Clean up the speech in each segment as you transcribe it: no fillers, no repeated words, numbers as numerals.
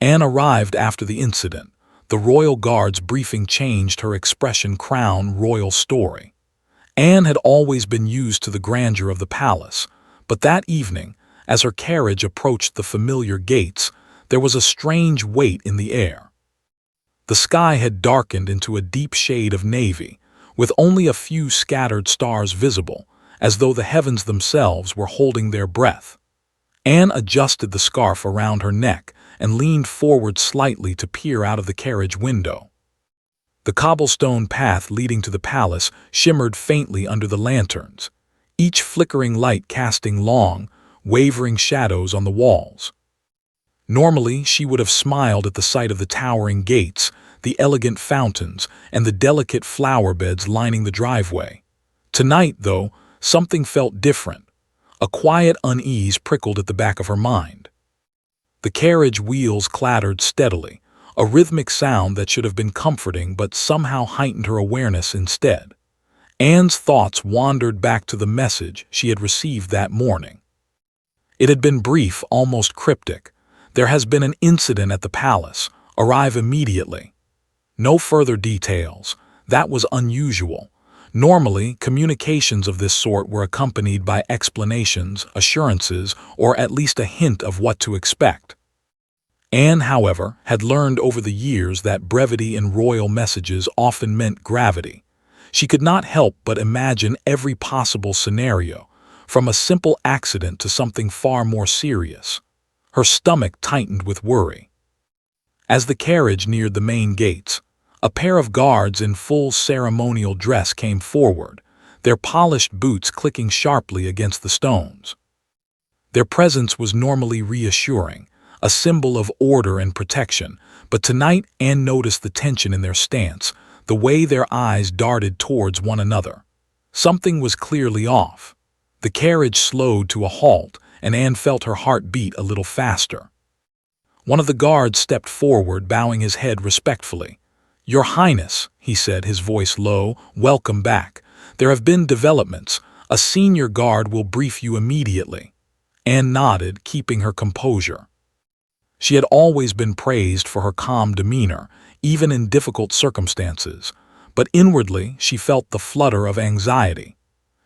Anne arrived after the incident. The royal guard's briefing changed her expression crown royal story. Anne had always been used to the grandeur of the palace, but that evening, as her carriage approached the familiar gates, there was a strange weight in the air. The sky had darkened into a deep shade of navy, with only a few scattered stars visible, as though the heavens themselves were holding their breath. Anne adjusted the scarf around her neck and leaned forward slightly to peer out of the carriage window. The cobblestone path leading to the palace shimmered faintly under the lanterns, each flickering light casting long, wavering shadows on the walls. Normally, she would have smiled at the sight of the towering gates, the elegant fountains, and the delicate flower beds lining the driveway. Tonight, though, something felt different. A quiet unease prickled at the back of her mind. The carriage wheels clattered steadily, a rhythmic sound that should have been comforting but somehow heightened her awareness instead. Anne's thoughts wandered back to the message she had received that morning. It had been brief, almost cryptic. "There has been an incident at the palace. Arrive immediately." No further details. That was unusual. Normally, communications of this sort were accompanied by explanations, assurances, or at least a hint of what to expect. Anne, however, had learned over the years that brevity in royal messages often meant gravity. She could not help but imagine every possible scenario, from a simple accident to something far more serious. Her stomach tightened with worry. As the carriage neared the main gates, a pair of guards in full ceremonial dress came forward, their polished boots clicking sharply against the stones. Their presence was normally reassuring, a symbol of order and protection, but tonight Anne noticed the tension in their stance, the way their eyes darted towards one another. Something was clearly off. The carriage slowed to a halt, and Anne felt her heart beat a little faster. One of the guards stepped forward, bowing his head respectfully. "Your Highness," he said, his voice low, "welcome back. There have been developments. A senior guard will brief you immediately." Anne nodded, keeping her composure. She had always been praised for her calm demeanor, even in difficult circumstances, but inwardly she felt the flutter of anxiety.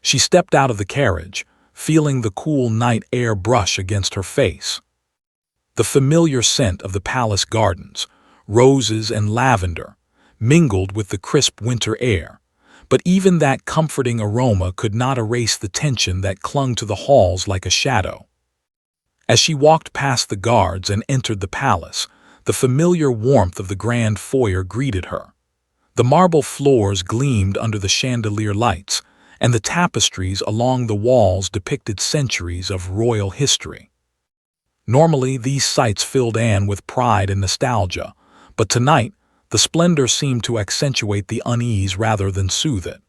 She stepped out of the carriage, feeling the cool night air brush against her face. The familiar scent of the palace gardens, roses and lavender, mingled with the crisp winter air, but even that comforting aroma could not erase the tension that clung to the halls like a shadow. As she walked past the guards and entered the palace, the familiar warmth of the grand foyer greeted her. The marble floors gleamed under the chandelier lights, and the tapestries along the walls depicted centuries of royal history. Normally, these sights filled Anne with pride and nostalgia, but tonight, the splendor seemed to accentuate the unease rather than soothe it.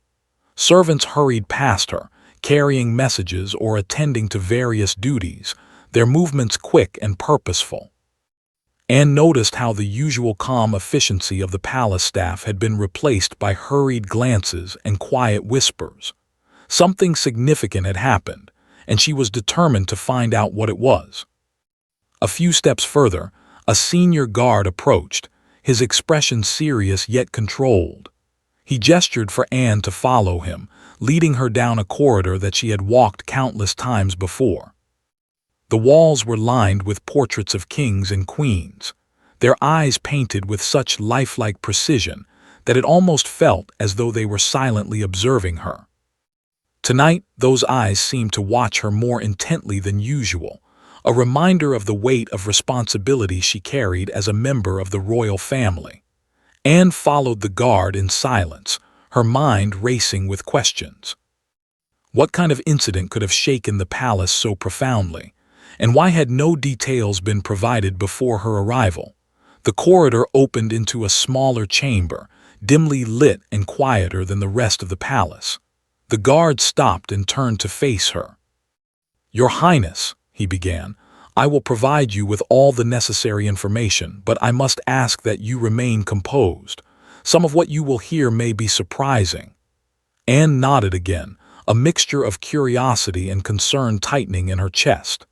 Servants hurried past her, carrying messages or attending to various duties, their movements quick and purposeful. Anne noticed how the usual calm efficiency of the palace staff had been replaced by hurried glances and quiet whispers. Something significant had happened, and she was determined to find out what it was. A few steps further, a senior guard approached, his expression serious yet controlled. He gestured for Anne to follow him, leading her down a corridor that she had walked countless times before. The walls were lined with portraits of kings and queens, their eyes painted with such lifelike precision that it almost felt as though they were silently observing her. Tonight, those eyes seemed to watch her more intently than usual, a reminder of the weight of responsibility she carried as a member of the royal family. Anne followed the guard in silence, her mind racing with questions. What kind of incident could have shaken the palace so profoundly? And why had no details been provided before her arrival? The corridor opened into a smaller chamber, dimly lit and quieter than the rest of the palace. The guard stopped and turned to face her. "Your Highness," he began, "I will provide you with all the necessary information, but I must ask that you remain composed. Some of what you will hear may be surprising." Anne nodded again, a mixture of curiosity and concern tightening in her chest.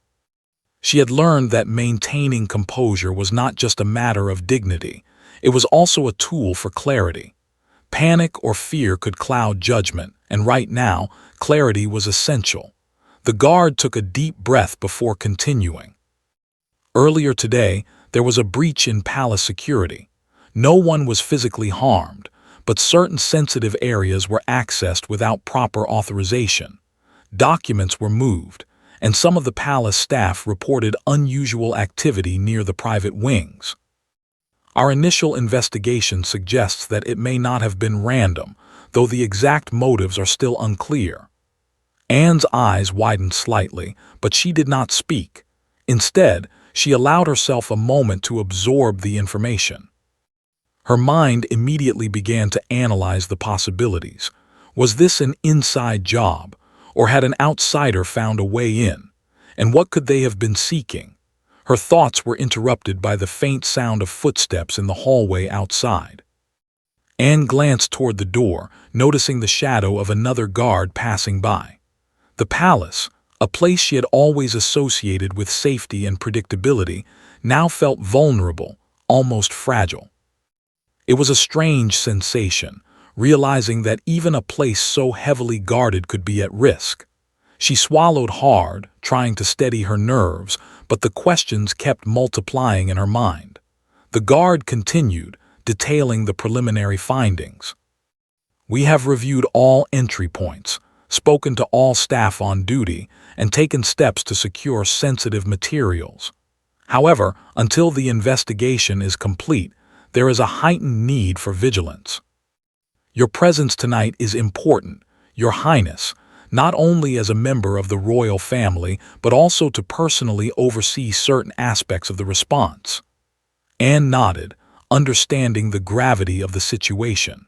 She had learned that maintaining composure was not just a matter of dignity, it was also a tool for clarity. Panic or fear could cloud judgment, and right now, clarity was essential. The guard took a deep breath before continuing. Earlier today, there was a breach in palace security. No one was physically harmed, but certain sensitive areas were accessed without proper authorization. Documents were moved, and some of the palace staff reported unusual activity near the private wings. Our initial investigation suggests that it may not have been random, though the exact motives are still unclear. Anne's eyes widened slightly, but she did not speak. Instead, she allowed herself a moment to absorb the information. Her mind immediately began to analyze the possibilities. Was this an inside job, or had an outsider found a way in? And what could they have been seeking? Her thoughts were interrupted by the faint sound of footsteps in the hallway outside. Anne glanced toward the door, noticing the shadow of another guard passing by. The palace, a place she had always associated with safety and predictability, now felt vulnerable, almost fragile. It was a strange sensation, realizing that even a place so heavily guarded could be at risk. She swallowed hard, trying to steady her nerves, but the questions kept multiplying in her mind. The guard continued, detailing the preliminary findings. We have reviewed all entry points, spoken to all staff on duty, and taken steps to secure sensitive materials. However, until the investigation is complete, there is a heightened need for vigilance. Your presence tonight is important, Your Highness, not only as a member of the royal family, but also to personally oversee certain aspects of the response. Anne nodded, understanding the gravity of the situation.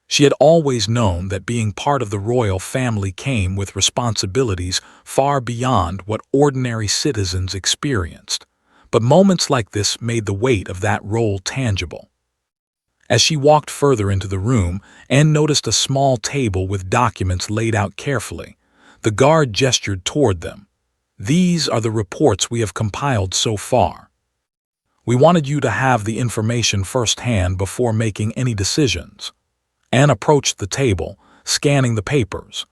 She had always known that being part of the royal family came with responsibilities far beyond what ordinary citizens experienced, but moments like this made the weight of that role tangible. As she walked further into the room, Anne noticed a small table with documents laid out carefully. The guard gestured toward them. These are the reports we have compiled so far. We wanted you to have the information firsthand before making any decisions. Anne approached the table, scanning the papers.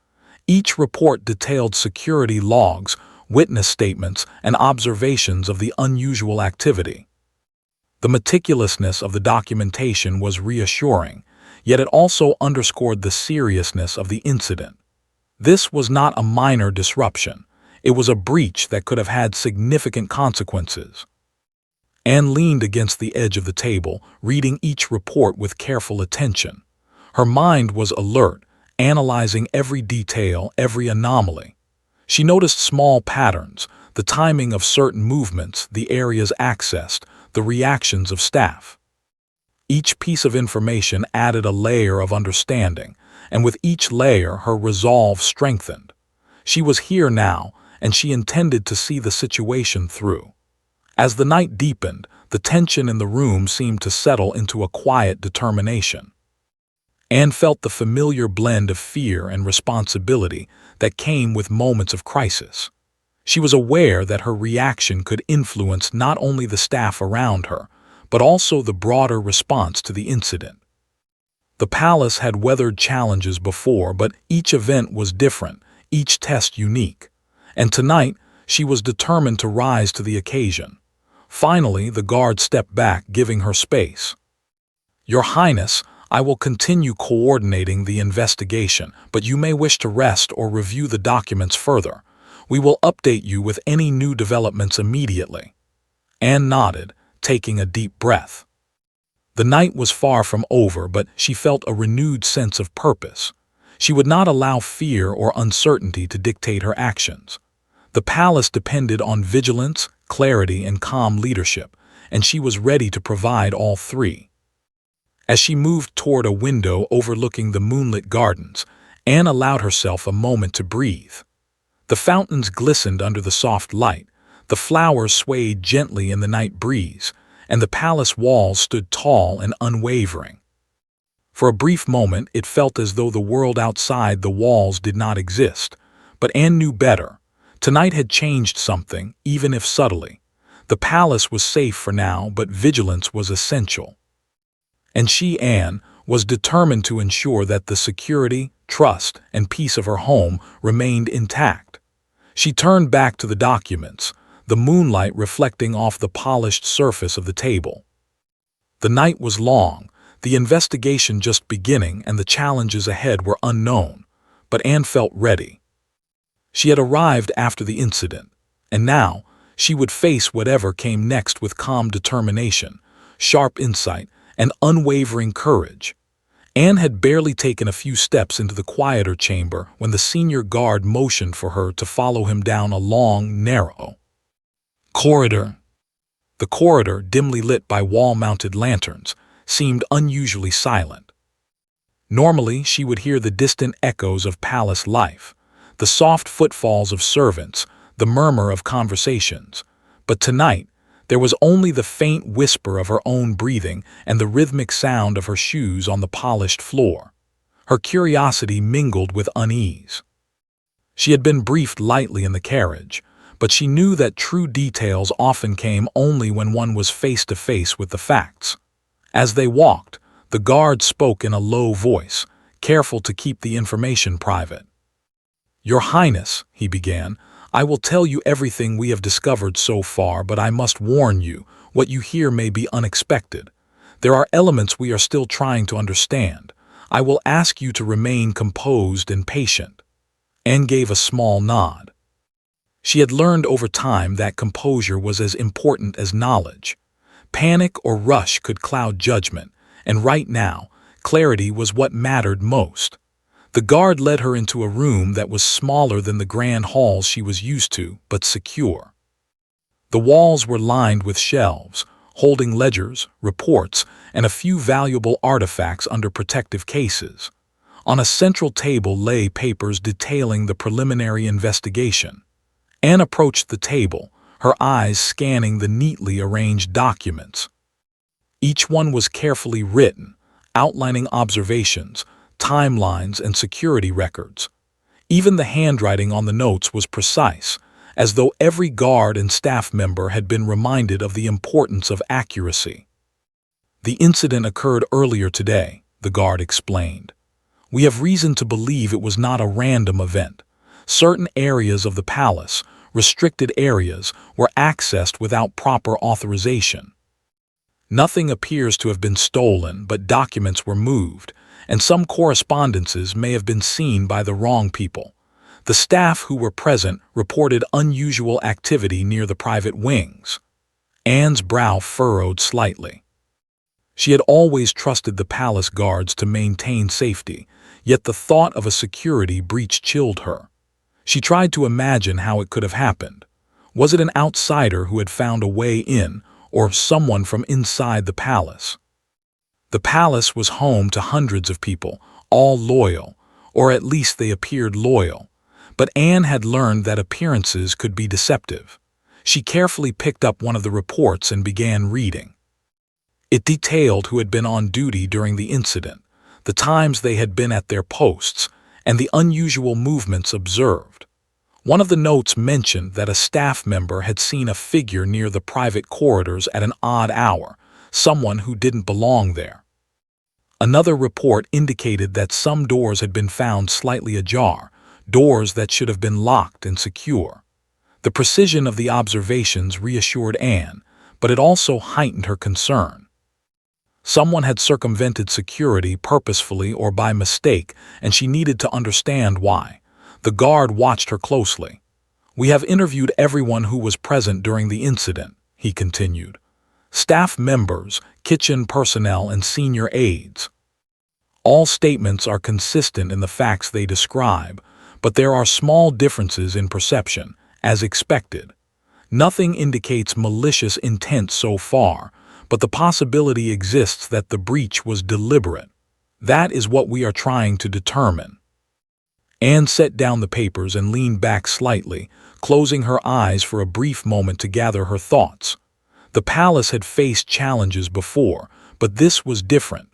Each report detailed security logs, witness statements, and observations of the unusual activity. The meticulousness of the documentation was reassuring, yet it also underscored the seriousness of the incident. This was not a minor disruption. It was a breach that could have had significant consequences. Anne leaned against the edge of the table, reading each report with careful attention. Her mind was alert, analyzing every detail, every anomaly. She noticed small patterns, the timing of certain movements, the areas accessed, the reactions of staff. Each piece of information added a layer of understanding, and with each layer her resolve strengthened. She was here now, and she intended to see the situation through. As the night deepened, the tension in the room seemed to settle into a quiet determination. Anne felt the familiar blend of fear and responsibility that came with moments of crisis. She was aware that her reaction could influence not only the staff around her, but also the broader response to the incident. The palace had weathered challenges before, but each event was different, each test unique. And tonight, she was determined to rise to the occasion. Finally, the guard stepped back, giving her space. Your Highness, I will continue coordinating the investigation, but you may wish to rest or review the documents further. We will update you with any new developments immediately. Anne nodded, taking a deep breath. The night was far from over, but she felt a renewed sense of purpose. She would not allow fear or uncertainty to dictate her actions. The palace depended on vigilance, clarity, and calm leadership, and she was ready to provide all three. As she moved toward a window overlooking the moonlit gardens, Anne allowed herself a moment to breathe. The fountains glistened under the soft light, the flowers swayed gently in the night breeze, and the palace walls stood tall and unwavering. For a brief moment, it felt as though the world outside the walls did not exist, but Anne knew better. Tonight had changed something, even if subtly. The palace was safe for now, but vigilance was essential. And she, Anne, was determined to ensure that the security, trust, and peace of her home remained intact. She turned back to the documents, the moonlight reflecting off the polished surface of the table. The night was long, the investigation just beginning, and the challenges ahead were unknown, but Anne felt ready. She had arrived after the incident, and now she would face whatever came next with calm determination, sharp insight, and unwavering courage. Anne had barely taken a few steps into the quieter chamber when the senior guard motioned for her to follow him down a long, narrow corridor. The corridor, dimly lit by wall-mounted lanterns, seemed unusually silent. Normally, she would hear the distant echoes of palace life, the soft footfalls of servants, the murmur of conversations. But tonight, there was only the faint whisper of her own breathing and the rhythmic sound of her shoes on the polished floor. Her curiosity mingled with unease. She had been briefed lightly in the carriage, but she knew that true details often came only when one was face to face with the facts. As they walked, the guard spoke in a low voice, careful to keep the information private. "Your Highness," he began, "I will tell you everything we have discovered so far, but I must warn you, what you hear may be unexpected. There are elements we are still trying to understand. I will ask you to remain composed and patient." Anne gave a small nod. She had learned over time that composure was as important as knowledge. Panic or rush could cloud judgment, and right now, clarity was what mattered most. The guard led her into a room that was smaller than the grand halls she was used to, but secure. The walls were lined with shelves, holding ledgers, reports, and a few valuable artifacts under protective cases. On a central table lay papers detailing the preliminary investigation. Anne approached the table, her eyes scanning the neatly arranged documents. Each one was carefully written, outlining observations, timelines, and security records. Even the handwriting on the notes was precise, as though every guard and staff member had been reminded of the importance of accuracy. "The incident occurred earlier today," the guard explained. "We have reason to believe it was not a random event. Certain areas of the palace, restricted areas, were accessed without proper authorization. Nothing appears to have been stolen, but documents were moved, and some correspondences may have been seen by the wrong people. The staff who were present reported unusual activity near the private wings." Anne's brow furrowed slightly. She had always trusted the palace guards to maintain safety, yet the thought of a security breach chilled her. She tried to imagine how it could have happened. Was it an outsider who had found a way in, or someone from inside the palace? The palace was home to hundreds of people, all loyal, or at least they appeared loyal. But Anne had learned that appearances could be deceptive. She carefully picked up one of the reports and began reading. It detailed who had been on duty during the incident, the times they had been at their posts, and the unusual movements observed. One of the notes mentioned that a staff member had seen a figure near the private corridors at an odd hour, someone who didn't belong there. Another report indicated that some doors had been found slightly ajar, doors that should have been locked and secure. The precision of the observations reassured Anne, but it also heightened her concern. Someone had circumvented security purposefully or by mistake, and she needed to understand why. The guard watched her closely. "We have interviewed everyone who was present during the incident," he continued. "Staff members, kitchen personnel, and senior aides. All statements are consistent in the facts they describe, but there are small differences in perception, as expected. Nothing indicates malicious intent so far, but the possibility exists that the breach was deliberate. That is what we are trying to determine." Anne set down the papers and leaned back slightly, closing her eyes for a brief moment to gather her thoughts. The palace had faced challenges before, but this was different.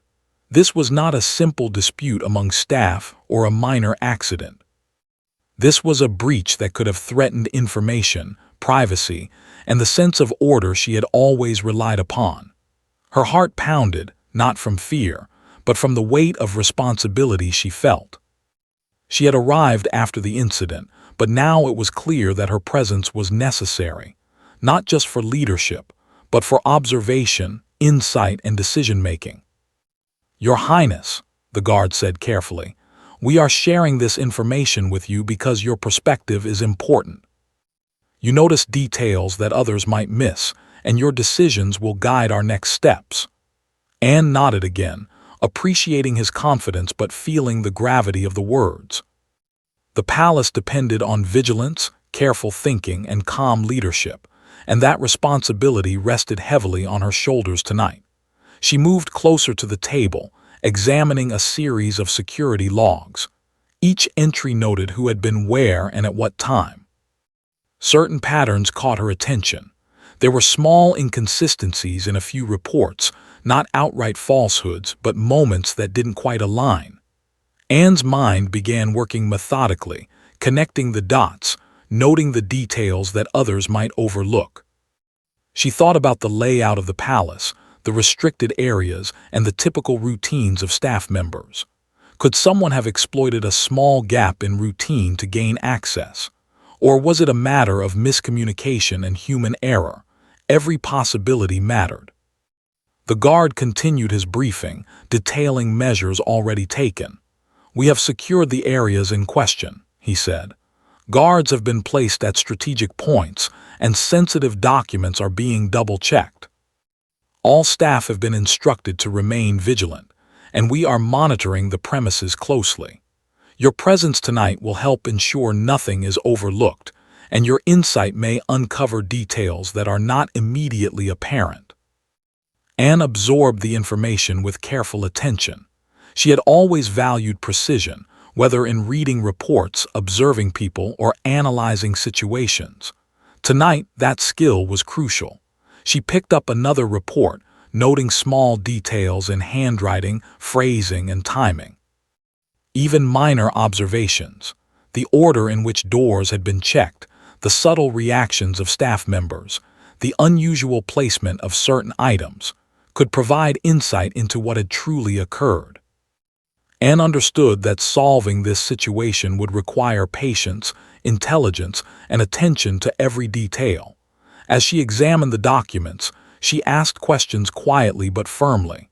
This was not a simple dispute among staff or a minor accident. This was a breach that could have threatened information, privacy, and the sense of order she had always relied upon. Her heart pounded, not from fear, but from the weight of responsibility she felt. She had arrived after the incident, but now it was clear that her presence was necessary, not just for leadership, but for observation, insight, and decision-making. "Your Highness," the guard said carefully, "we are sharing this information with you because your perspective is important. You notice details that others might miss, and your decisions will guide our next steps." Anne nodded again, appreciating his confidence but feeling the gravity of the words. The palace depended on vigilance, careful thinking, and calm leadership, and that responsibility rested heavily on her shoulders tonight. She moved closer to the table, examining a series of security logs. Each entry noted who had been where and at what time. Certain patterns caught her attention. There were small inconsistencies in a few reports, not outright falsehoods, but moments that didn't quite align. Anne's mind began working methodically, connecting the dots, noting the details that others might overlook. She thought about the layout of the palace, the restricted areas, and the typical routines of staff members. Could someone have exploited a small gap in routine to gain access? Or was it a matter of miscommunication and human error? Every possibility mattered. The guard continued his briefing, detailing measures already taken. "We have secured the areas in question," he said. "Guards have been placed at strategic points, and sensitive documents are being double-checked. All staff have been instructed to remain vigilant, and we are monitoring the premises closely. Your presence tonight will help ensure nothing is overlooked, and your insight may uncover details that are not immediately apparent." Anne absorbed the information with careful attention. She had always valued precision, whether in reading reports, observing people, or analyzing situations. Tonight, that skill was crucial. She picked up another report, noting small details in handwriting, phrasing, and timing. Even minor observations, the order in which doors had been checked, the subtle reactions of staff members, the unusual placement of certain items, could provide insight into what had truly occurred. Anne understood that solving this situation would require patience, intelligence, and attention to every detail. As she examined the documents, she asked questions quietly but firmly.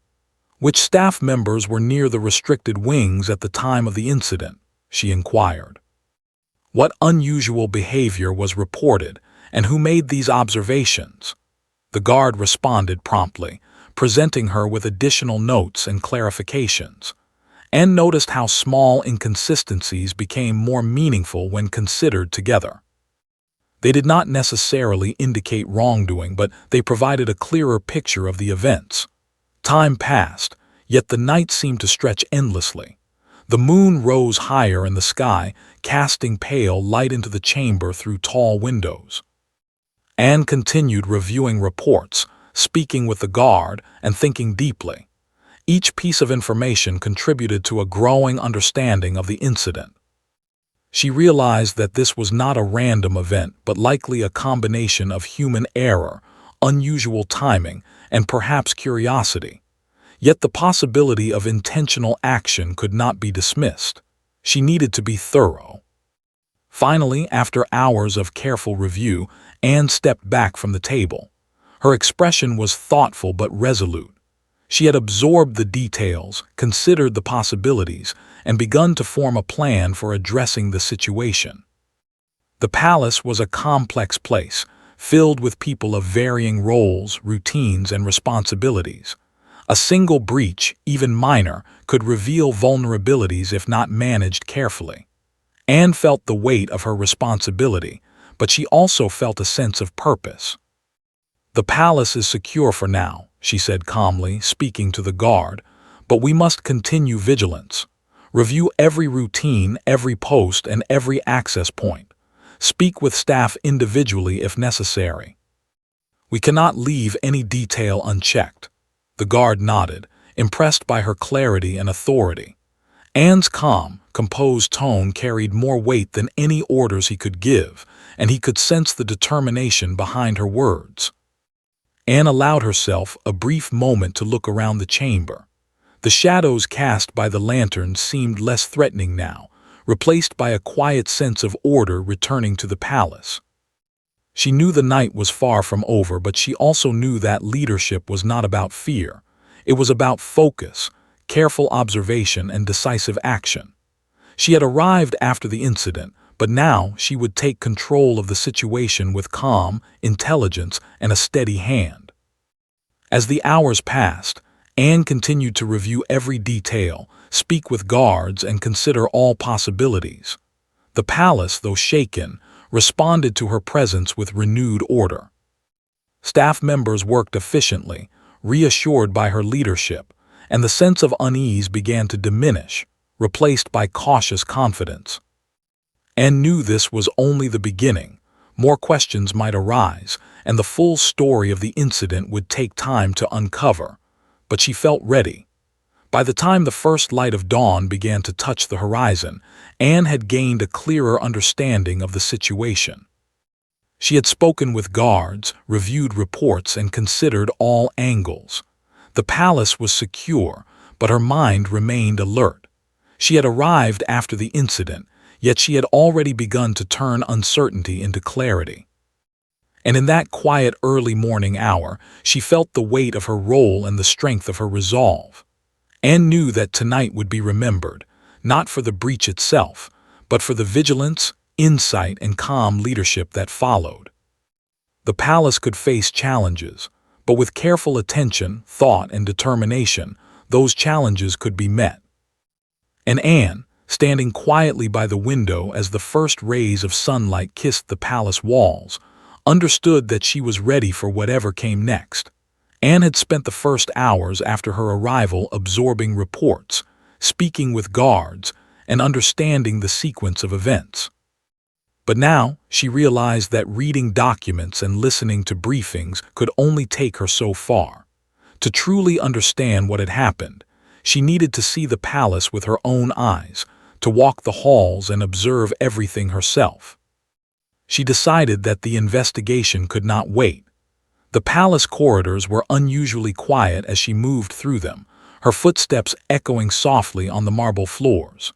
"Which staff members were near the restricted wings at the time of the incident?" she inquired. "What unusual behavior was reported, and who made these observations?" The guard responded promptly, presenting her with additional notes and clarifications. Anne noticed how small inconsistencies became more meaningful when considered together. They did not necessarily indicate wrongdoing, but they provided a clearer picture of the events. Time passed, yet the night seemed to stretch endlessly. The moon rose higher in the sky, casting pale light into the chamber through tall windows. Anne continued reviewing reports, speaking with the guard, and thinking deeply. Each piece of information contributed to a growing understanding of the incident. She realized that this was not a random event, but likely a combination of human error, unusual timing, and perhaps curiosity. Yet the possibility of intentional action could not be dismissed. She needed to be thorough. Finally, after hours of careful review, Anne stepped back from the table. Her expression was thoughtful but resolute. She had absorbed the details, considered the possibilities, and begun to form a plan for addressing the situation. The palace was a complex place, filled with people of varying roles, routines, and responsibilities. A single breach, even minor, could reveal vulnerabilities if not managed carefully. Anne felt the weight of her responsibility, but she also felt a sense of purpose. "The palace is secure for now," she said calmly, speaking to the guard, "but we must continue vigilance. Review every routine, every post, and every access point. Speak with staff individually if necessary. We cannot leave any detail unchecked." The guard nodded, impressed by her clarity and authority. Anne's calm, composed tone carried more weight than any orders he could give, and he could sense the determination behind her words. Anne allowed herself a brief moment to look around the chamber. The shadows cast by the lanterns seemed less threatening now, replaced by a quiet sense of order returning to the palace. She knew the night was far from over, but she also knew that leadership was not about fear. It was about focus, careful observation, and decisive action. She had arrived after the incident, but now she would take control of the situation with calm, intelligence, and a steady hand. As the hours passed, Anne continued to review every detail, speak with guards, and consider all possibilities. The palace, though shaken, responded to her presence with renewed order. Staff members worked efficiently, reassured by her leadership, and the sense of unease began to diminish, replaced by cautious confidence. Anne knew this was only the beginning. More questions might arise, and the full story of the incident would take time to uncover. But she felt ready. By the time the first light of dawn began to touch the horizon, Anne had gained a clearer understanding of the situation. She had spoken with guards, reviewed reports, and considered all angles. The palace was secure, but her mind remained alert. She had arrived after the incident, yet she had already begun to turn uncertainty into clarity. And in that quiet early morning hour, she felt the weight of her role and the strength of her resolve. Anne knew that tonight would be remembered, not for the breach itself, but for the vigilance, insight, and calm leadership that followed. The palace could face challenges, but with careful attention, thought, and determination, those challenges could be met. And Anne, standing quietly by the window as the first rays of sunlight kissed the palace walls, understood that she was ready for whatever came next. Anne had spent the first hours after her arrival absorbing reports, speaking with guards, and understanding the sequence of events. But now she realized that reading documents and listening to briefings could only take her so far. To truly understand what had happened, she needed to see the palace with her own eyes, to walk the halls and observe everything herself. She decided that the investigation could not wait. The palace corridors were unusually quiet as she moved through them, her footsteps echoing softly on the marble floors.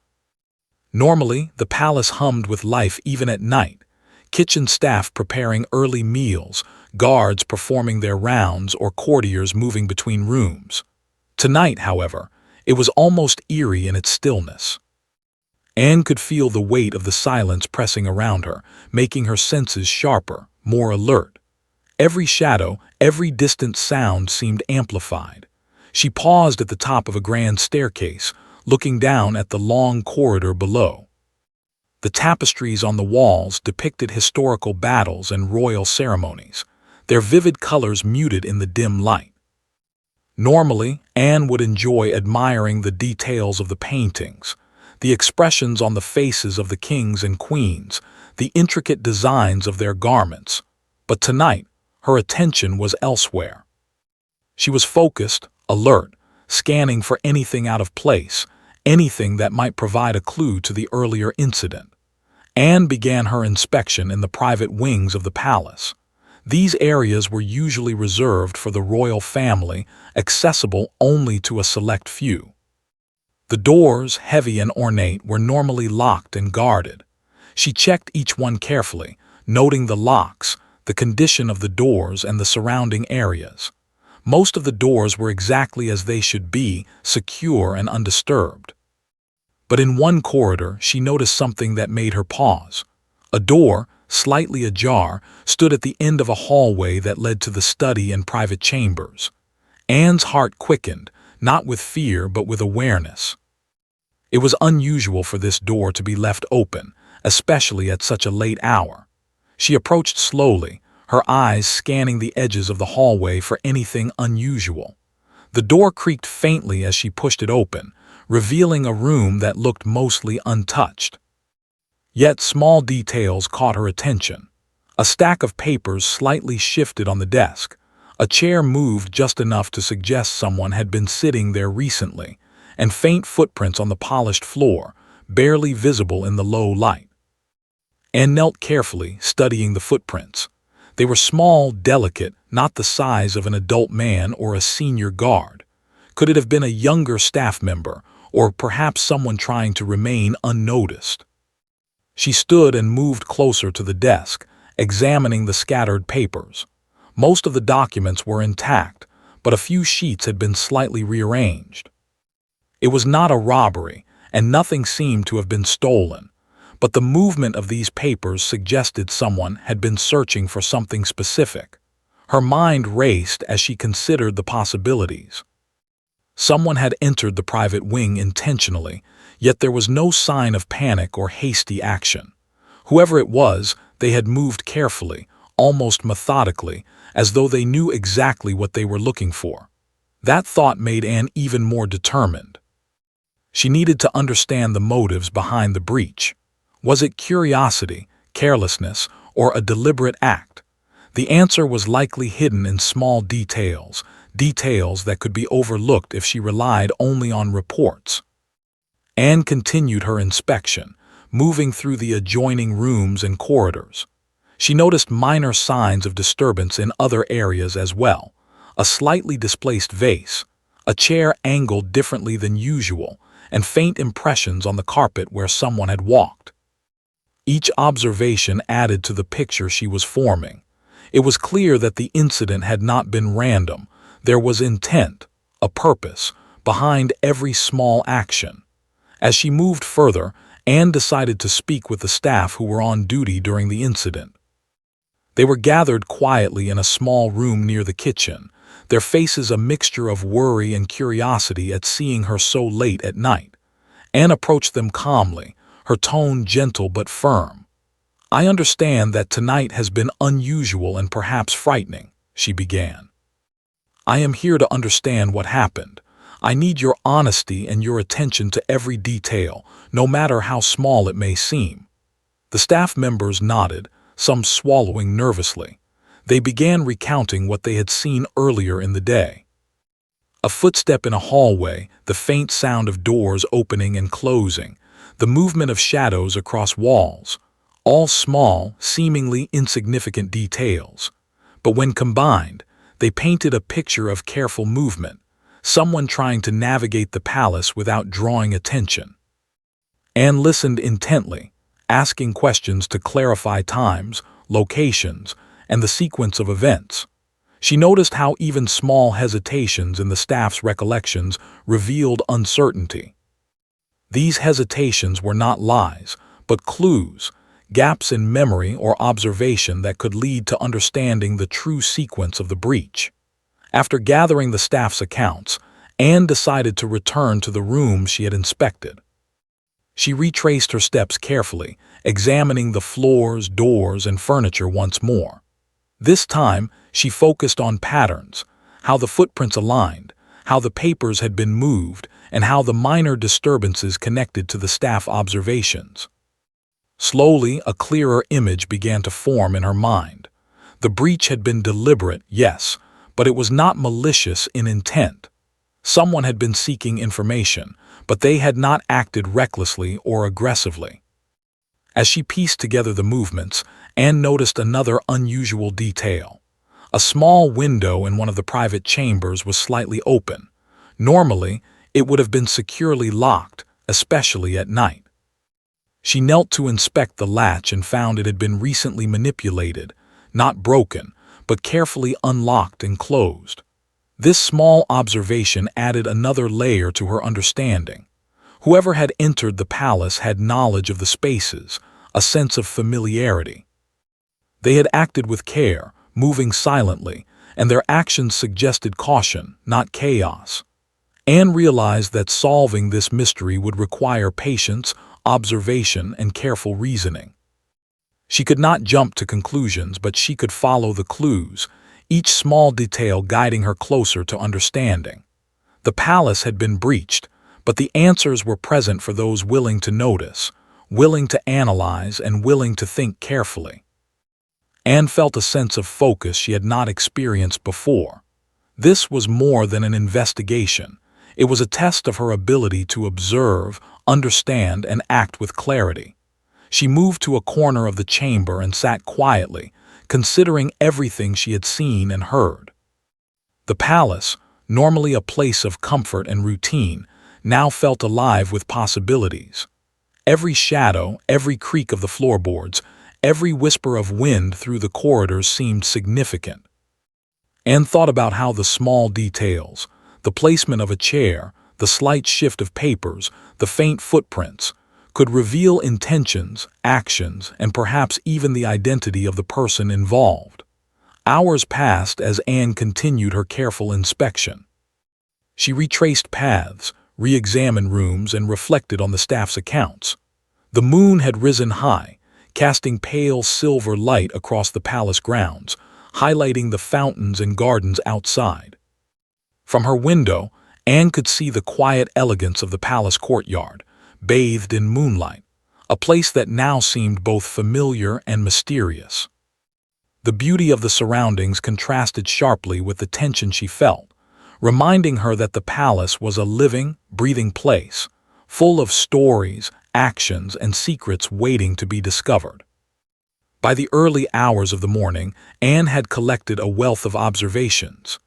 Normally, the palace hummed with life even at night, kitchen staff preparing early meals, guards performing their rounds, or courtiers moving between rooms. Tonight, however, it was almost eerie in its stillness. Anne could feel the weight of the silence pressing around her, making her senses sharper, more alert. Every shadow, every distant sound seemed amplified. She paused at the top of a grand staircase, looking down at the long corridor below. The tapestries on the walls depicted historical battles and royal ceremonies, their vivid colors muted in the dim light. Normally, Anne would enjoy admiring the details of the paintings, the expressions on the faces of the kings and queens, the intricate designs of their garments. But tonight, her attention was elsewhere. She was focused, alert, scanning for anything out of place, anything that might provide a clue to the earlier incident. Anne began her inspection in the private wings of the palace. These areas were usually reserved for the royal family, accessible only to a select few. The doors, heavy and ornate, were normally locked and guarded. She checked each one carefully, noting the locks, the condition of the doors, and the surrounding areas. Most of the doors were exactly as they should be, secure and undisturbed. But in one corridor, she noticed something that made her pause. A door, slightly ajar, stood at the end of a hallway that led to the study and private chambers. Anne's heart quickened, not with fear but with awareness. It was unusual for this door to be left open, especially at such a late hour. She approached slowly, her eyes scanning the edges of the hallway for anything unusual. The door creaked faintly as she pushed it open, revealing a room that looked mostly untouched. Yet small details caught her attention. A stack of papers slightly shifted on the desk. A chair moved just enough to suggest someone had been sitting there recently, and faint footprints on the polished floor, barely visible in the low light. Anne knelt carefully, studying the footprints. They were small, delicate, not the size of an adult man or a senior guard. Could it have been a younger staff member, or perhaps someone trying to remain unnoticed? She stood and moved closer to the desk, examining the scattered papers. Most of the documents were intact, but a few sheets had been slightly rearranged. It was not a robbery, and nothing seemed to have been stolen, but the movement of these papers suggested someone had been searching for something specific. Her mind raced as she considered the possibilities. Someone had entered the private wing intentionally, yet there was no sign of panic or hasty action. Whoever it was, they had moved carefully, almost methodically, as though they knew exactly what they were looking for. That thought made Anne even more determined. She needed to understand the motives behind the breach. Was it curiosity, carelessness, or a deliberate act? The answer was likely hidden in small details, details that could be overlooked if she relied only on reports. Anne continued her inspection, moving through the adjoining rooms and corridors. She noticed minor signs of disturbance in other areas as well: a slightly displaced vase, a chair angled differently than usual, and faint impressions on the carpet where someone had walked. Each observation added to the picture she was forming. It was clear that the incident had not been random. There was intent, a purpose, behind every small action. As she moved further, Anne decided to speak with the staff who were on duty during the incident. They were gathered quietly in a small room near the kitchen, their faces a mixture of worry and curiosity at seeing her so late at night. Anne approached them calmly, her tone gentle but firm. "I understand that tonight has been unusual and perhaps frightening," she began. "I am here to understand what happened. I need your honesty and your attention to every detail, no matter how small it may seem." The staff members nodded, some swallowing nervously. They began recounting what they had seen earlier in the day. A footstep in a hallway, the faint sound of doors opening and closing, the movement of shadows across walls, all small, seemingly insignificant details. But when combined, they painted a picture of careful movement, someone trying to navigate the palace without drawing attention. Anne listened intently, asking questions to clarify times, locations, and the sequence of events. She noticed how even small hesitations in the staff's recollections revealed uncertainty. These hesitations were not lies, but clues, gaps in memory or observation that could lead to understanding the true sequence of the breach. After gathering the staff's accounts, Anne decided to return to the room she had inspected. She retraced her steps carefully, examining the floors, doors, and furniture once more. This time, she focused on patterns, how the footprints aligned, how the papers had been moved, and how the minor disturbances connected to the staff observations. Slowly, a clearer image began to form in her mind. The breach had been deliberate, yes, but it was not malicious in intent. Someone had been seeking information, but they had not acted recklessly or aggressively. As she pieced together the movements, Anne noticed another unusual detail. A small window in one of the private chambers was slightly open. Normally, it would have been securely locked, especially at night. She knelt to inspect the latch and found it had been recently manipulated, not broken, but carefully unlocked and closed. This small observation added another layer to her understanding. Whoever had entered the palace had knowledge of the spaces, a sense of familiarity. They had acted with care, moving silently, and their actions suggested caution, not chaos. Anne realized that solving this mystery would require patience, observation, and careful reasoning. She could not jump to conclusions, but she could follow the clues, each small detail guiding her closer to understanding. The palace had been breached, but the answers were present for those willing to notice, willing to analyze, and willing to think carefully. Anne felt a sense of focus she had not experienced before. This was more than an investigation. It was a test of her ability to observe, understand, and act with clarity. She moved to a corner of the chamber and sat quietly, considering everything she had seen and heard. The palace, normally a place of comfort and routine, now felt alive with possibilities. Every shadow, every creak of the floorboards, every whisper of wind through the corridors seemed significant. Anne thought about how the small details, the placement of a chair, the slight shift of papers, the faint footprints, could reveal intentions, actions, and perhaps even the identity of the person involved. Hours passed as Anne continued her careful inspection. She retraced paths, re-examined rooms, and reflected on the staff's accounts. The moon had risen high, casting pale silver light across the palace grounds, highlighting the fountains and gardens outside. From her window, Anne could see the quiet elegance of the palace courtyard, bathed in moonlight, a place that now seemed both familiar and mysterious. The beauty of the surroundings contrasted sharply with the tension she felt, reminding her that the palace was a living, breathing place, full of stories, actions, and secrets waiting to be discovered. By the early hours of the morning, Anne had collected a wealth of observations.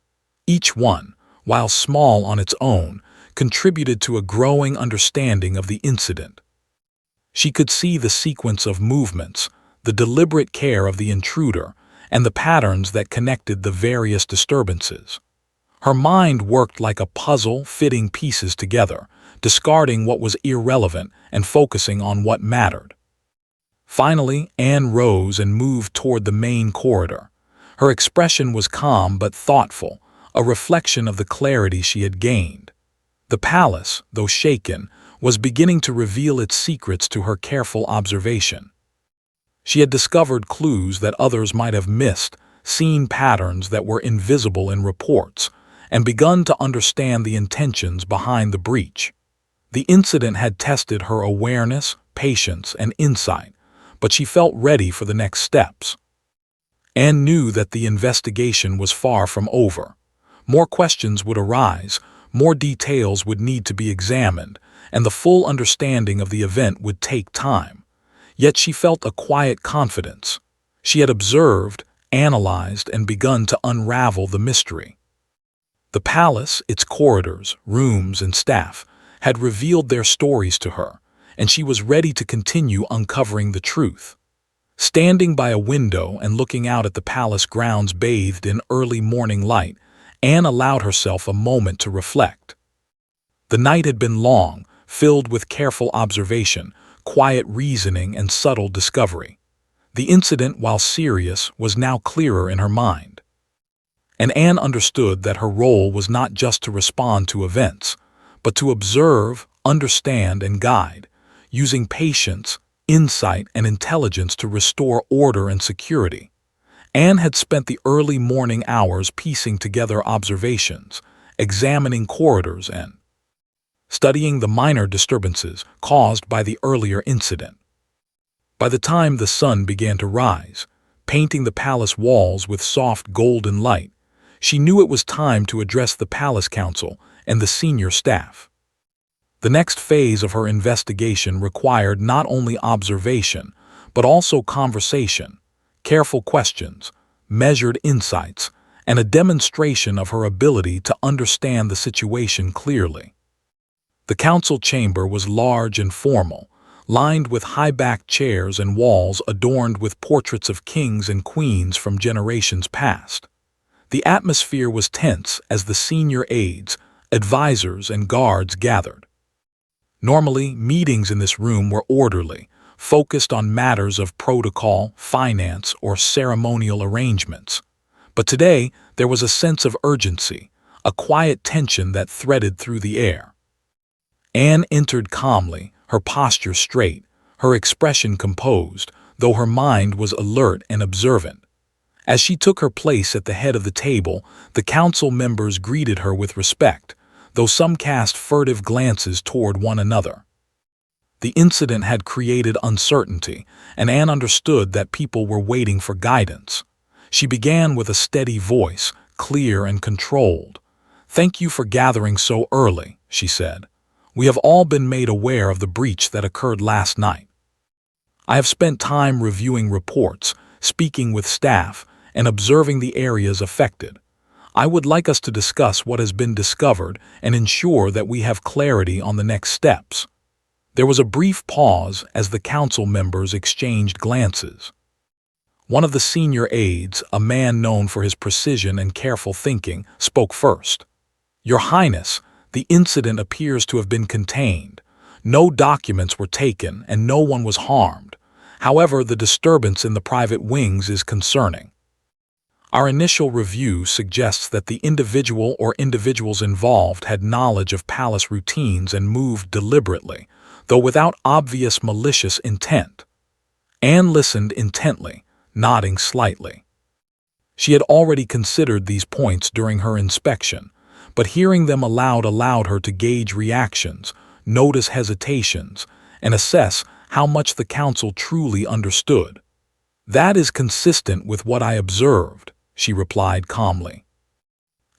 Each one, while small on its own, contributed to a growing understanding of the incident. She could see the sequence of movements, the deliberate care of the intruder, and the patterns that connected the various disturbances. Her mind worked like a puzzle, fitting pieces together, discarding what was irrelevant and focusing on what mattered. Finally, Anne rose and moved toward the main corridor. Her expression was calm but thoughtful, a reflection of the clarity she had gained. The palace, though shaken, was beginning to reveal its secrets to her careful observation. She had discovered clues that others might have missed, seen patterns that were invisible in reports, and begun to understand the intentions behind the breach. The incident had tested her awareness, patience, and insight, but she felt ready for the next steps. Anne knew that the investigation was far from over. More questions would arise, more details would need to be examined, and the full understanding of the event would take time. Yet she felt a quiet confidence. She had observed, analyzed, and begun to unravel the mystery. The palace, its corridors, rooms, and staff, had revealed their stories to her, and she was ready to continue uncovering the truth. Standing by a window and looking out at the palace grounds bathed in early morning light, Anne allowed herself a moment to reflect. The night had been long, filled with careful observation, quiet reasoning, and subtle discovery. The incident, while serious, was now clearer in her mind. And Anne understood that her role was not just to respond to events, but to observe, understand, and guide, using patience, insight, and intelligence to restore order and security. Anne had spent the early morning hours piecing together observations, examining corridors, and studying the minor disturbances caused by the earlier incident. By the time the sun began to rise, painting the palace walls with soft golden light, she knew it was time to address the palace council and the senior staff. The next phase of her investigation required not only observation, but also conversation, careful questions, measured insights, and a demonstration of her ability to understand the situation clearly. The council chamber was large and formal, lined with high-backed chairs and walls adorned with portraits of kings and queens from generations past. The atmosphere was tense as the senior aides, advisors, and guards gathered. Normally, meetings in this room were orderly, focused on matters of protocol, finance, or ceremonial arrangements. But today, there was a sense of urgency, a quiet tension that threaded through the air. Anne entered calmly, her posture straight, her expression composed, though her mind was alert and observant. As she took her place at the head of the table, the council members greeted her with respect, though some cast furtive glances toward one another. The incident had created uncertainty, and Anne understood that people were waiting for guidance. She began with a steady voice, clear and controlled. "Thank you for gathering so early," she said. We have all been made aware of the breach that occurred last night. I have spent time reviewing reports, speaking with staff, and observing the areas affected. I would like us to discuss what has been discovered and ensure that we have clarity on the next steps." There was a brief pause as the council members exchanged glances. One of the senior aides, a man known for his precision and careful thinking, spoke first. "Your Highness, the incident appears to have been contained. No documents were taken and no one was harmed. However, the disturbance in the private wings is concerning. Our initial review suggests that the individual or individuals involved had knowledge of palace routines and moved deliberately, though without obvious malicious intent." Anne listened intently, nodding slightly. She had already considered these points during her inspection, but hearing them aloud allowed her to gauge reactions, notice hesitations, and assess how much the council truly understood. "That is consistent with what I observed," she replied calmly.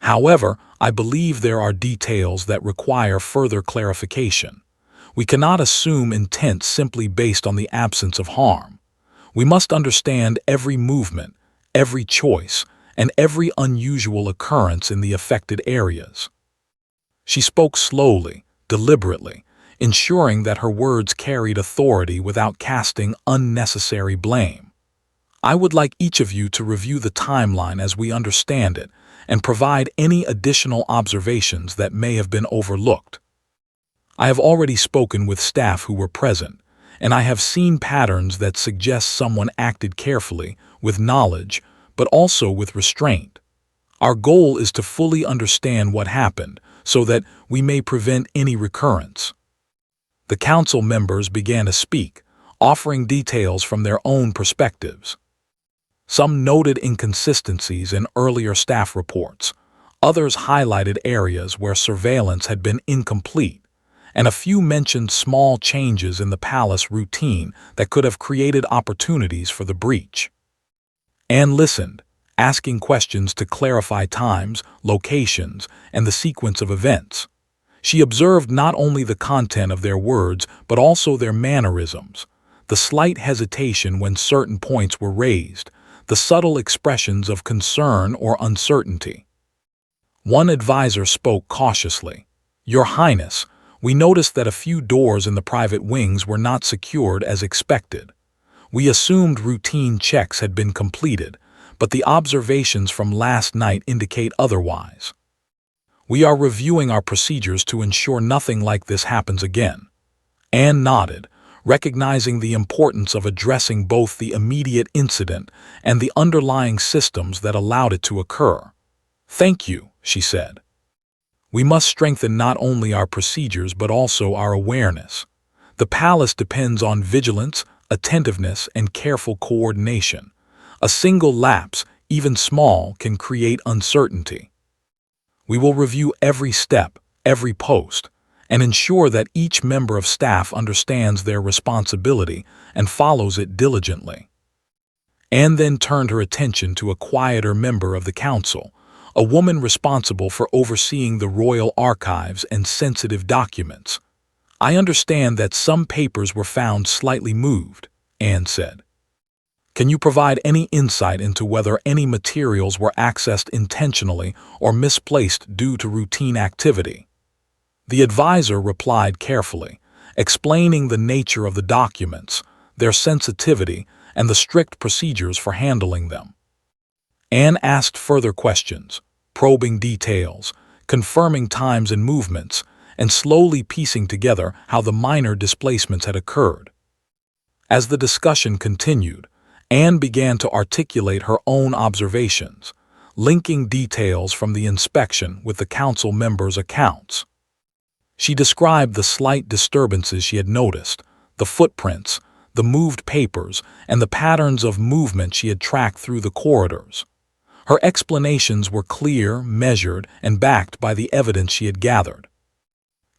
"However, I believe there are details that require further clarification. We cannot assume intent simply based on the absence of harm. We must understand every movement, every choice, and every unusual occurrence in the affected areas." She spoke slowly, deliberately, ensuring that her words carried authority without casting unnecessary blame. "I would like each of you to review the timeline as we understand it and provide any additional observations that may have been overlooked. I have already spoken with staff who were present, and I have seen patterns that suggest someone acted carefully, with knowledge, but also with restraint. Our goal is to fully understand what happened so that we may prevent any recurrence." The council members began to speak, offering details from their own perspectives. Some noted inconsistencies in earlier staff reports, others highlighted areas where surveillance had been incomplete, and a few mentioned small changes in the palace routine that could have created opportunities for the breach. Anne listened, asking questions to clarify times, locations, and the sequence of events. She observed not only the content of their words but also their mannerisms, the slight hesitation when certain points were raised, the subtle expressions of concern or uncertainty. One advisor spoke cautiously. "Your Highness, we noticed that a few doors in the private wings were not secured as expected. We assumed routine checks had been completed, but the observations from last night indicate otherwise. We are reviewing our procedures to ensure nothing like this happens again." Anne nodded, recognizing the importance of addressing both the immediate incident and the underlying systems that allowed it to occur. "Thank you," she said. "We must strengthen not only our procedures but also our awareness. The palace depends on vigilance, attentiveness, and careful coordination. A single lapse, even small, can create uncertainty. We will review every step, every post, and ensure that each member of staff understands their responsibility and follows it diligently." Anne then turned her attention to a quieter member of the council, a woman responsible for overseeing the royal archives and sensitive documents. "I understand that some papers were found slightly moved," Anne said. "Can you provide any insight into whether any materials were accessed intentionally or misplaced due to routine activity?" The advisor replied carefully, explaining the nature of the documents, their sensitivity, and the strict procedures for handling them. Anne asked further questions, probing details, confirming times and movements, and slowly piecing together how the minor displacements had occurred. As the discussion continued, Anne began to articulate her own observations, linking details from the inspection with the council members' accounts. She described the slight disturbances she had noticed, the footprints, the moved papers, and the patterns of movement she had tracked through the corridors. Her explanations were clear, measured, and backed by the evidence she had gathered.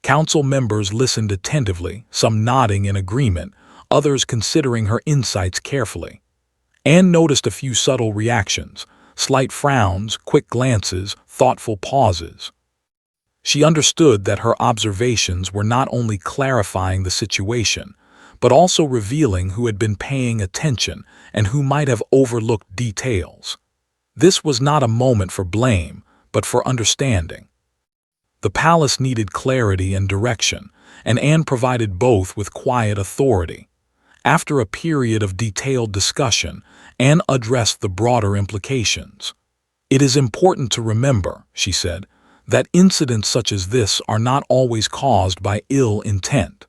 Council members listened attentively, some nodding in agreement, others considering her insights carefully. Anne noticed a few subtle reactions, slight frowns, quick glances, thoughtful pauses. She understood that her observations were not only clarifying the situation, but also revealing who had been paying attention and who might have overlooked details. This was not a moment for blame, but for understanding. The palace needed clarity and direction, and Anne provided both with quiet authority. After a period of detailed discussion, Anne addressed the broader implications. "It is important to remember," she said, "that incidents such as this are not always caused by ill intent.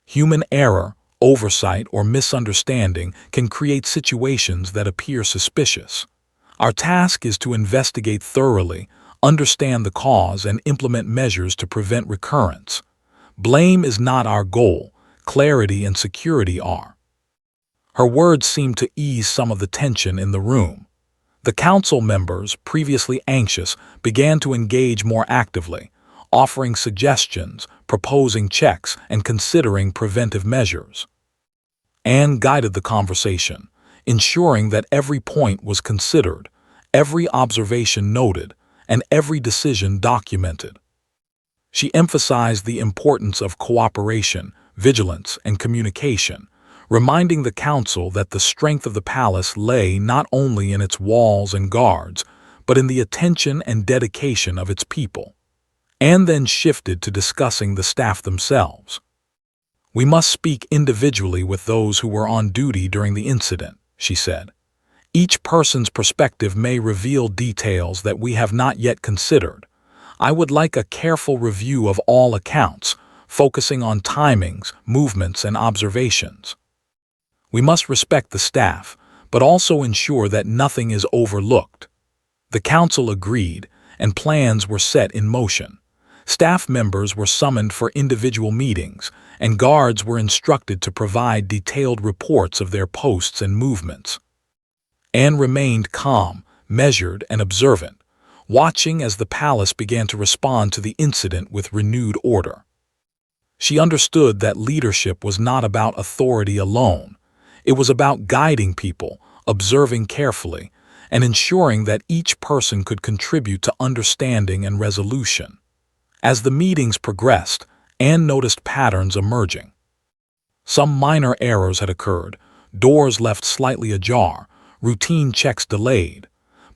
Human error, oversight, or misunderstanding can create situations that appear suspicious. Our task is to investigate thoroughly, understand the cause, and implement measures to prevent recurrence. Blame is not our goal, clarity and security are." Her words seemed to ease some of the tension in the room. The council members, previously anxious, began to engage more actively, offering suggestions, proposing checks, and considering preventive measures. Anne guided the conversation, ensuring that every point was considered, every observation noted, and every decision documented. She emphasized the importance of cooperation, vigilance, and communication, reminding the council that the strength of the palace lay not only in its walls and guards, but in the attention and dedication of its people. Anne then shifted to discussing the staff themselves. "We must speak individually with those who were on duty during the incident," she said. "Each person's perspective may reveal details that we have not yet considered. I would like a careful review of all accounts, focusing on timings, movements, and observations. We must respect the staff, but also ensure that nothing is overlooked." The council agreed, and plans were set in motion. Staff members were summoned for individual meetings, and guards were instructed to provide detailed reports of their posts and movements. Anne remained calm, measured, and observant, watching as the palace began to respond to the incident with renewed order. She understood that leadership was not about authority alone. It was about guiding people, observing carefully, and ensuring that each person could contribute to understanding and resolution. As the meetings progressed, Anne noticed patterns emerging. Some minor errors had occurred, doors left slightly ajar, routine checks delayed,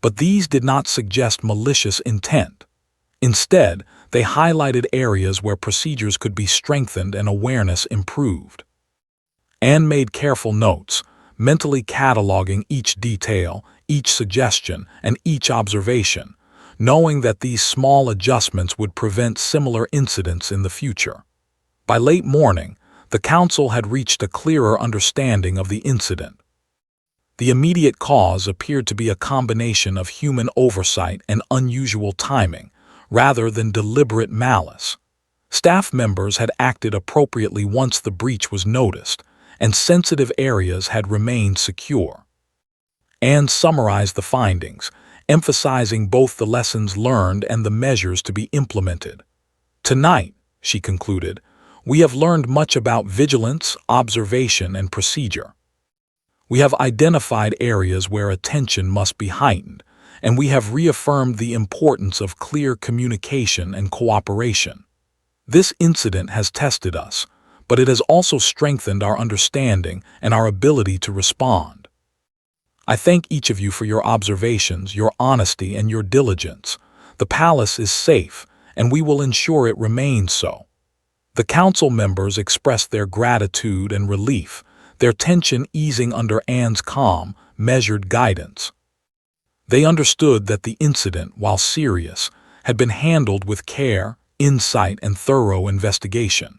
but these did not suggest malicious intent. Instead, they highlighted areas where procedures could be strengthened and awareness improved. Anne made careful notes, mentally cataloging each detail, each suggestion, and each observation, knowing that these small adjustments would prevent similar incidents in the future. By late morning, the council had reached a clearer understanding of the incident. The immediate cause appeared to be a combination of human oversight and unusual timing, rather than deliberate malice. Staff members had acted appropriately once the breach was noticed, and sensitive areas had remained secure. Anne summarized the findings, emphasizing both the lessons learned and the measures to be implemented. "Tonight," she concluded, "we have learned much about vigilance, observation, and procedure. We have identified areas where attention must be heightened, and we have reaffirmed the importance of clear communication and cooperation. This incident has tested us, but it has also strengthened our understanding and our ability to respond. I thank each of you for your observations, your honesty, and your diligence. The palace is safe, and we will ensure it remains so." The council members expressed their gratitude and relief, their tension easing under Anne's calm, measured guidance. They understood that the incident, while serious, had been handled with care, insight, and thorough investigation.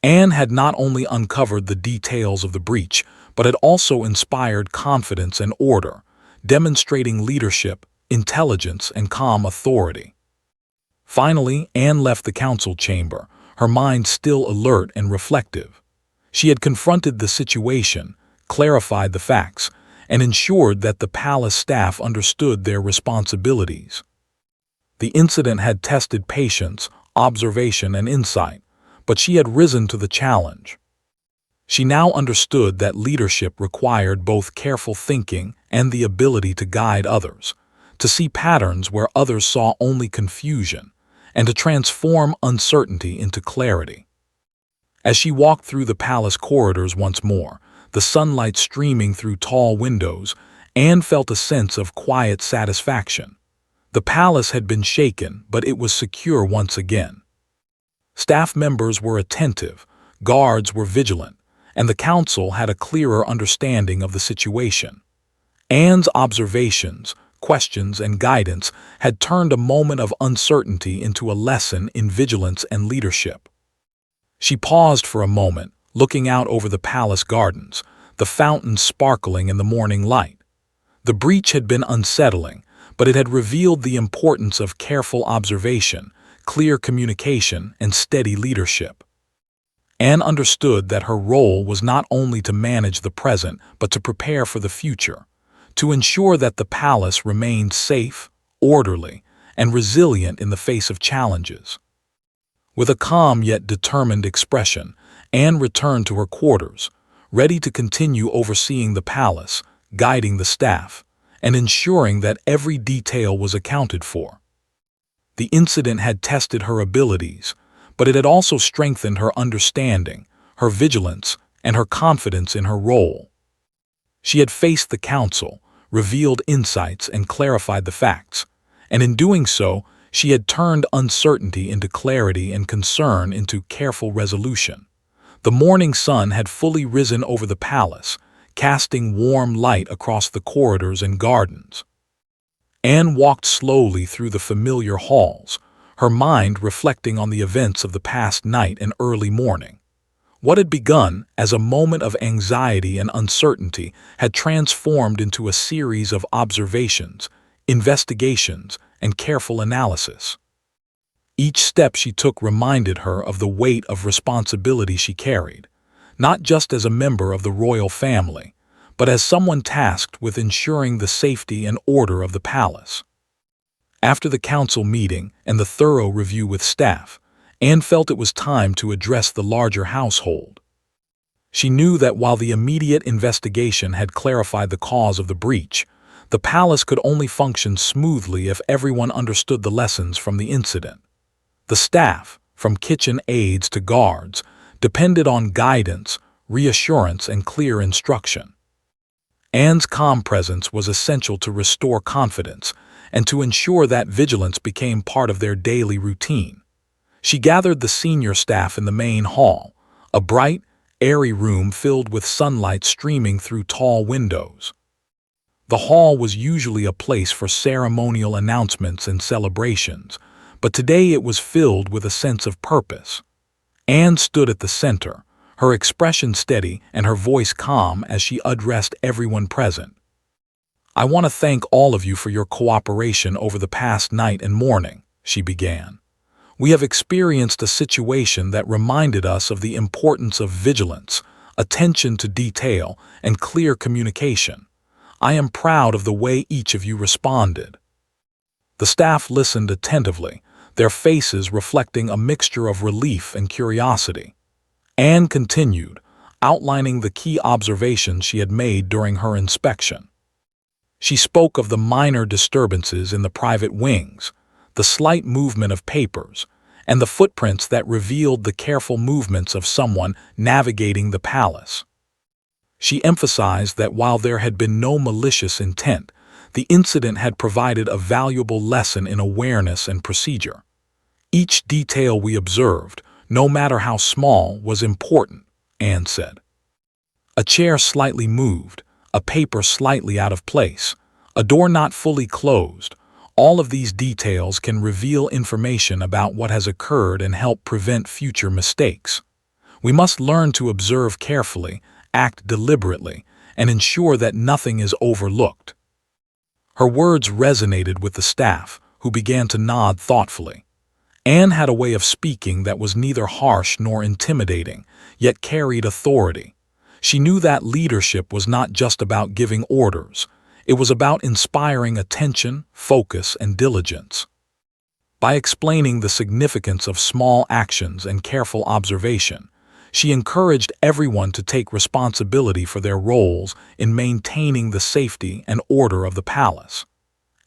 Anne had not only uncovered the details of the breach, but had also inspired confidence and order, demonstrating leadership, intelligence, and calm authority. Finally, Anne left the council chamber, her mind still alert and reflective. She had confronted the situation, clarified the facts, and ensured that the palace staff understood their responsibilities. The incident had tested patience, observation, and insight, but she had risen to the challenge. She now understood that leadership required both careful thinking and the ability to guide others, to see patterns where others saw only confusion, and to transform uncertainty into clarity. As she walked through the palace corridors once more, the sunlight streaming through tall windows, Anne felt a sense of quiet satisfaction. The palace had been shaken, but it was secure once again. Staff members were attentive, guards were vigilant, and the council had a clearer understanding of the situation. Anne's observations, questions, and guidance had turned a moment of uncertainty into a lesson in vigilance and leadership. She paused for a moment, looking out over the palace gardens, the fountains sparkling in the morning light. The breach had been unsettling, but it had revealed the importance of careful observation, clear communication, and steady leadership. Anne understood that her role was not only to manage the present, but to prepare for the future, to ensure that the palace remained safe, orderly, and resilient in the face of challenges. With a calm yet determined expression, Anne returned to her quarters, ready to continue overseeing the palace, guiding the staff, and ensuring that every detail was accounted for. The incident had tested her abilities, but it had also strengthened her understanding, her vigilance, and her confidence in her role. She had faced the council, revealed insights, and clarified the facts, and in doing so, she had turned uncertainty into clarity and concern into careful resolution. The morning sun had fully risen over the palace, casting warm light across the corridors and gardens. Anne walked slowly through the familiar halls, her mind reflecting on the events of the past night and early morning. What had begun as a moment of anxiety and uncertainty had transformed into a series of observations, investigations, and careful analysis. Each step she took reminded her of the weight of responsibility she carried, not just as a member of the royal family, but as someone tasked with ensuring the safety and order of the palace. After the council meeting and the thorough review with staff, Anne felt it was time to address the larger household. She knew that while the immediate investigation had clarified the cause of the breach, the palace could only function smoothly if everyone understood the lessons from the incident. The staff, from kitchen aides to guards, depended on guidance, reassurance, and clear instruction. Anne's calm presence was essential to restore confidence and to ensure that vigilance became part of their daily routine. She gathered the senior staff in the main hall, a bright, airy room filled with sunlight streaming through tall windows. The hall was usually a place for ceremonial announcements and celebrations, but today it was filled with a sense of purpose. Anne stood at the center, her expression steady and her voice calm as she addressed everyone present. "I want to thank all of you for your cooperation over the past night and morning," she began. "We have experienced a situation that reminded us of the importance of vigilance, attention to detail, and clear communication. I am proud of the way each of you responded." The staff listened attentively, their faces reflecting a mixture of relief and curiosity. Anne continued, outlining the key observations she had made during her inspection. She spoke of the minor disturbances in the private wings, the slight movement of papers, and the footprints that revealed the careful movements of someone navigating the palace. She emphasized that while there had been no malicious intent, the incident had provided a valuable lesson in awareness and procedure. "Each detail we observed, no matter how small, was important," Anne said. A chair slightly moved, a paper slightly out of place, a door not fully closed. All of these details can reveal information about what has occurred and help prevent future mistakes. We must learn to observe carefully, act deliberately, and ensure that nothing is overlooked. Her words resonated with the staff, who began to nod thoughtfully. Anne had a way of speaking that was neither harsh nor intimidating, yet carried authority. She knew that leadership was not just about giving orders. It was about inspiring attention, focus, and diligence. By explaining the significance of small actions and careful observation, she encouraged everyone to take responsibility for their roles in maintaining the safety and order of the palace.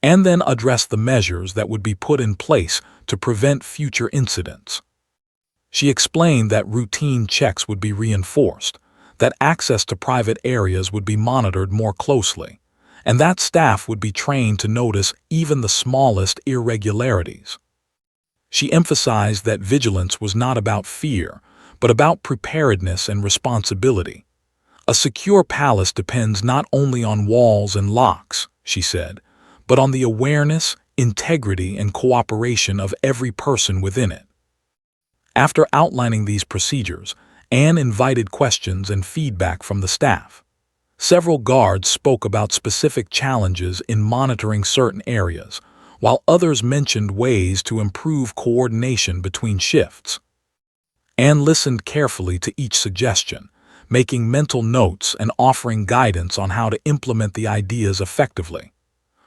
and then addressed the measures that would be put in place to prevent future incidents. She explained that routine checks would be reinforced, that access to private areas would be monitored more closely, and that staff would be trained to notice even the smallest irregularities. She emphasized that vigilance was not about fear, but about preparedness and responsibility. A secure palace depends not only on walls and locks, she said, but on the awareness, integrity, and cooperation of every person within it. After outlining these procedures, Anne invited questions and feedback from the staff. Several guards spoke about specific challenges in monitoring certain areas, while others mentioned ways to improve coordination between shifts. Anne listened carefully to each suggestion, making mental notes and offering guidance on how to implement the ideas effectively.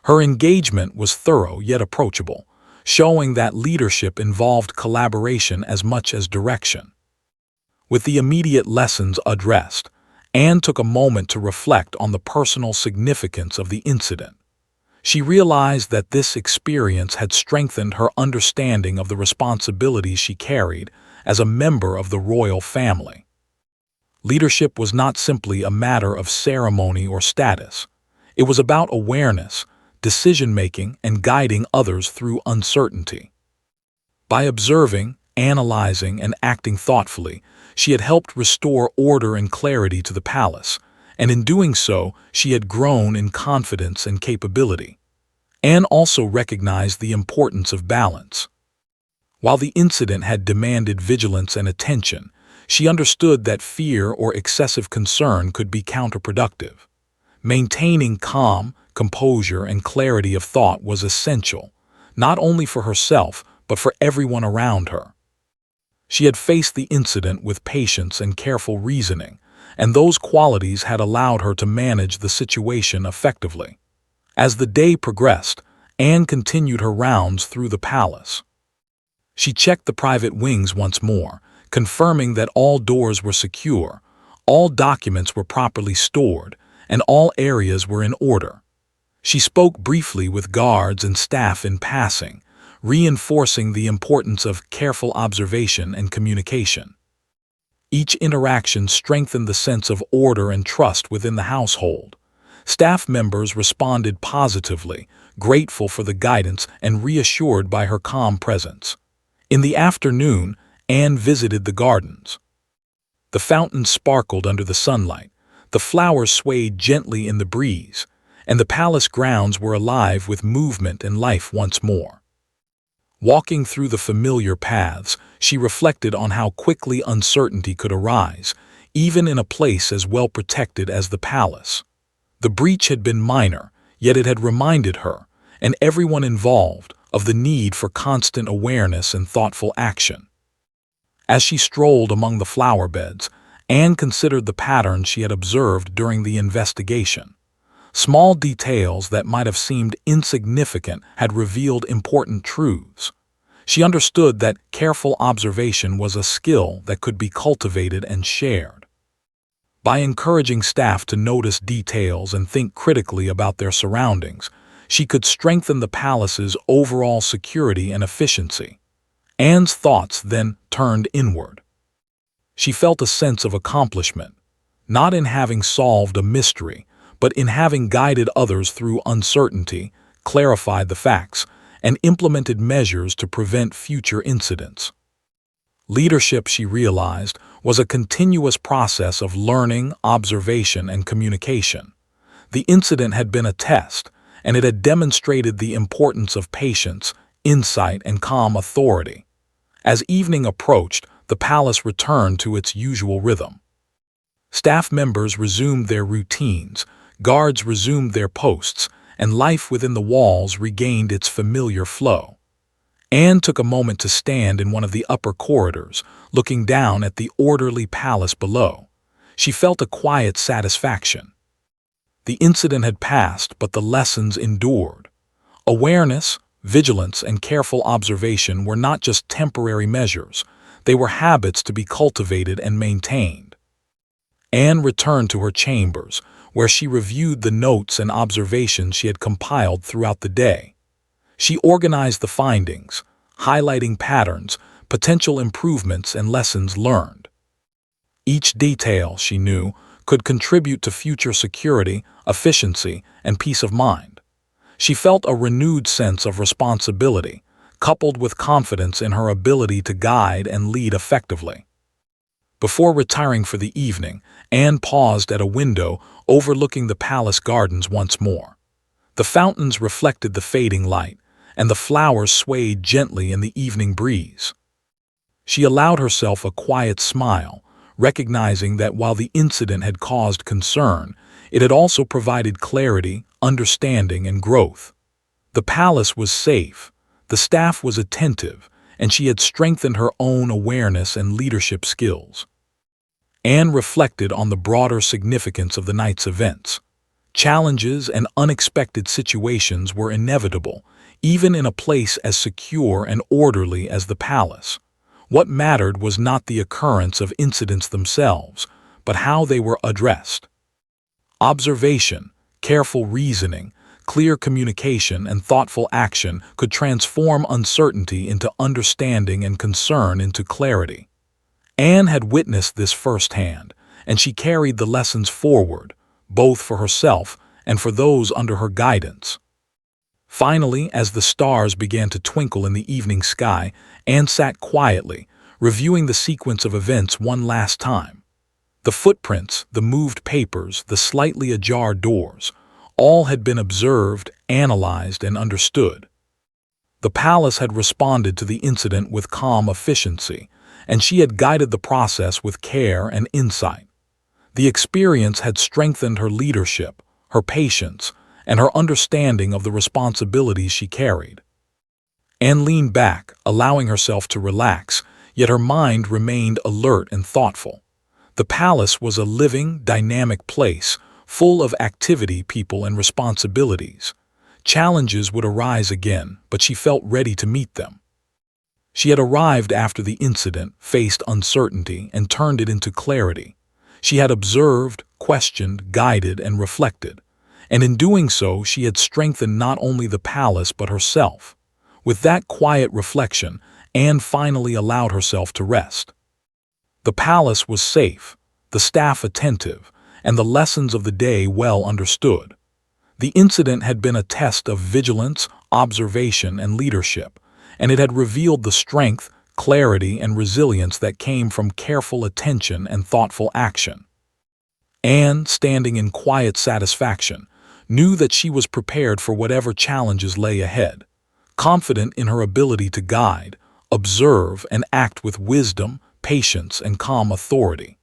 Her engagement was thorough yet approachable, showing that leadership involved collaboration as much as direction. With the immediate lessons addressed, Anne took a moment to reflect on the personal significance of the incident. She realized that this experience had strengthened her understanding of the responsibilities she carried as a member of the royal family. Leadership was not simply a matter of ceremony or status. It was about awareness, decision-making, and guiding others through uncertainty. By observing, analyzing, and acting thoughtfully, she had helped restore order and clarity to the palace, and in doing so, she had grown in confidence and capability. Anne also recognized the importance of balance. While the incident had demanded vigilance and attention, she understood that fear or excessive concern could be counterproductive. Maintaining calm, composure, and clarity of thought was essential, not only for herself, but for everyone around her. She had faced the incident with patience and careful reasoning, and those qualities had allowed her to manage the situation effectively. As the day progressed, Anne continued her rounds through the palace. She checked the private wings once more, confirming that all doors were secure, all documents were properly stored, and all areas were in order. She spoke briefly with guards and staff in passing, reinforcing the importance of careful observation and communication. Each interaction strengthened the sense of order and trust within the household. Staff members responded positively, grateful for the guidance and reassured by her calm presence. In the afternoon, Anne visited the gardens. The fountains sparkled under the sunlight, the flowers swayed gently in the breeze, and the palace grounds were alive with movement and life once more. Walking through the familiar paths, she reflected on how quickly uncertainty could arise, even in a place as well protected as the palace. The breach had been minor, yet it had reminded her, and everyone involved, of the need for constant awareness and thoughtful action. As she strolled among the flower beds, Anne considered the patterns she had observed during the investigation. Small details that might have seemed insignificant had revealed important truths. She understood that careful observation was a skill that could be cultivated and shared. By encouraging staff to notice details and think critically about their surroundings, she could strengthen the palace's overall security and efficiency. Anne's thoughts then turned inward. She felt a sense of accomplishment, not in having solved a mystery, but in having guided others through uncertainty, clarified the facts, and implemented measures to prevent future incidents. Leadership, she realized, was a continuous process of learning, observation, and communication. The incident had been a test, and it had demonstrated the importance of patience, insight, and calm authority. As evening approached, the palace returned to its usual rhythm. Staff members resumed their routines, guards resumed their posts, and life within the walls regained its familiar flow. Anne took a moment to stand in one of the upper corridors, looking down at the orderly palace below. She felt a quiet satisfaction. The incident had passed, but the lessons endured. Awareness, vigilance, and careful observation were not just temporary measures. They were habits to be cultivated and maintained. Anne returned to her chambers, where she reviewed the notes and observations she had compiled throughout the day. She organized the findings, highlighting patterns, potential improvements, and lessons learned. Each detail, she knew, could contribute to future security, efficiency, and peace of mind. She felt a renewed sense of responsibility, coupled with confidence in her ability to guide and lead effectively. Before retiring for the evening, Anne paused at a window overlooking the palace gardens once more. The fountains reflected the fading light, and the flowers swayed gently in the evening breeze. She allowed herself a quiet smile, recognizing that while the incident had caused concern, it had also provided clarity, understanding, and growth. The palace was safe, the staff was attentive, and she had strengthened her own awareness and leadership skills. Anne reflected on the broader significance of the night's events. Challenges and unexpected situations were inevitable, even in a place as secure and orderly as the palace. What mattered was not the occurrence of incidents themselves, but how they were addressed. Observation, careful reasoning, clear communication, and thoughtful action could transform uncertainty into understanding and concern into clarity. Anne had witnessed this firsthand, and she carried the lessons forward, both for herself and for those under her guidance. Finally, as the stars began to twinkle in the evening sky, Anne sat quietly, reviewing the sequence of events one last time. The footprints, the moved papers, the slightly ajar doors, all had been observed, analyzed, and understood. The palace had responded to the incident with calm efficiency, and she had guided the process with care and insight. The experience had strengthened her leadership, her patience, and her understanding of the responsibilities she carried. Anne leaned back, allowing herself to relax, yet her mind remained alert and thoughtful. The palace was a living, dynamic place, full of activity, people, and responsibilities. Challenges would arise again, but she felt ready to meet them. She had arrived after the incident, faced uncertainty, and turned it into clarity. She had observed, questioned, guided, and reflected. And in doing so, she had strengthened not only the palace but herself. With that quiet reflection, Anne finally allowed herself to rest. The palace was safe, the staff attentive, and the lessons of the day well understood. The incident had been a test of vigilance, observation, and leadership, and it had revealed the strength, clarity, and resilience that came from careful attention and thoughtful action. Anne, standing in quiet satisfaction, knew that she was prepared for whatever challenges lay ahead, confident in her ability to guide, observe, and act with wisdom, patience, and calm authority.